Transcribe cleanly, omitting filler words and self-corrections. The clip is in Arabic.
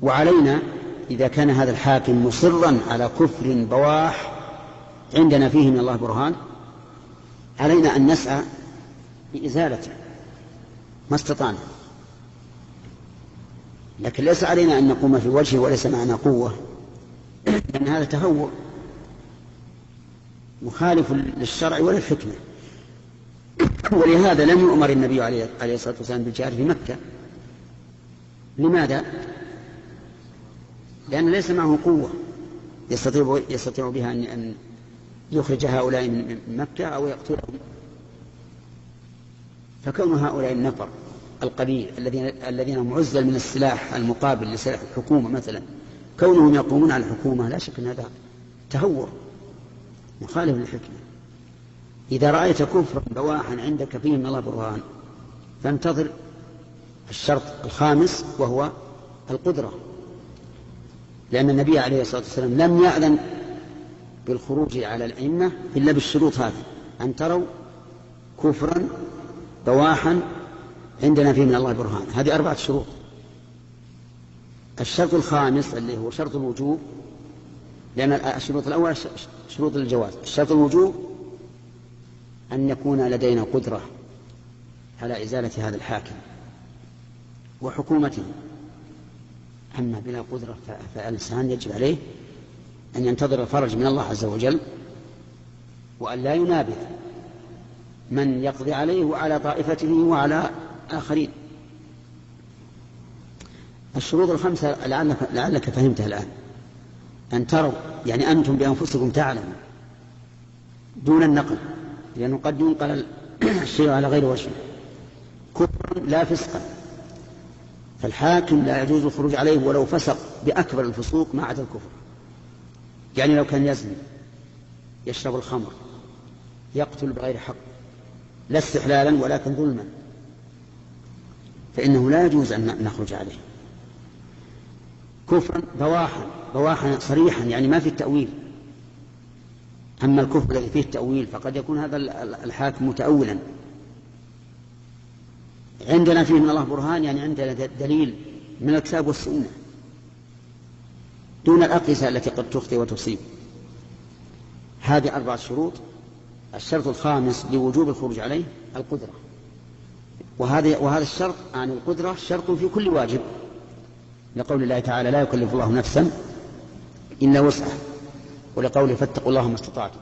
وعلينا إذا كان هذا الحاكم مصرا على كفر بواح عندنا فيه من الله برهان، علينا أن نسعى لإزالته ما استطعنا، لكن ليس علينا أن نقوم في وجهه وليس معنا قوة، لأن هذا تهور مخالف للشرع وللحكمة. ولهذا لم يؤمر النبي عليه الصلاة والسلام بالجهاد في مكة. لماذا؟ لأن ليس معه قوة يستطيع بها أن يخرج هؤلاء من مكة أو يقتلهم. فكون هؤلاء النفر القليل الذين هم عزل من السلاح المقابل لسلاح الحكومة مثلا، كونهم يقومون على الحكومة لا شك أن هذا تهور مخالف للحكمة. إذا رأيت كفرا بواحا عندك فيه من الله برهان فانتظر الشرط الخامس وهو القدرة، لأن النبي عليه الصلاة والسلام لم يأذن بالخروج على الأئمة إلا بالشروط هذه: أن تروا كفرا بواحا عندنا فيه من الله برهان. هذه 4 شروط. الشرط الخامس اللي هو شرط الوجوب، لأن الشروط الأول شروط الجواز، الشرط الوجوب أن يكون لدينا قدرة على إزالة هذا الحاكم وحكومته. أما بلا قدرة فالإنسان يجب عليه أن ينتظر الفرج من الله عز وجل، وأن لا ينابذ من يقضي عليه وعلى طائفته وعلى آخرين. الشروط الخمسة لعلك فهمتها الآن. أن تروا يعني أنتم بأنفسكم تعلموا دون النقل، لأنه قد ينقل الشيء على غير وجهه. كفرا لا فسقا، فالحاكم لا يجوز الخروج عليه ولو فسق بأكبر الفسوق ما عدا الكفر. يعني لو كان يزني، يشرب الخمر، يقتل بغير حق، لا استحلالا ولكن ظلما، فإنه لا يجوز أن نخرج عليه. كفرا بواحا صريحا يعني ما في التأويل. أما الكفر الذي فيه التأويل فقد يكون هذا الحاكم متأولا. عندنا فيه من الله برهان يعني عندنا دليل من الكتاب والسنة دون الأقيسة التي قد تخطئ وتصيب. هذه 4 شروط. الشرط الخامس لوجوب الخروج عليه القدرة، وهذا الشرط عن القدرة شرط في كل واجب، لقول الله تعالى: لا يكلف الله نفسا إلا وسعها، ولقوله: فاتقوا الله ما استطعتم.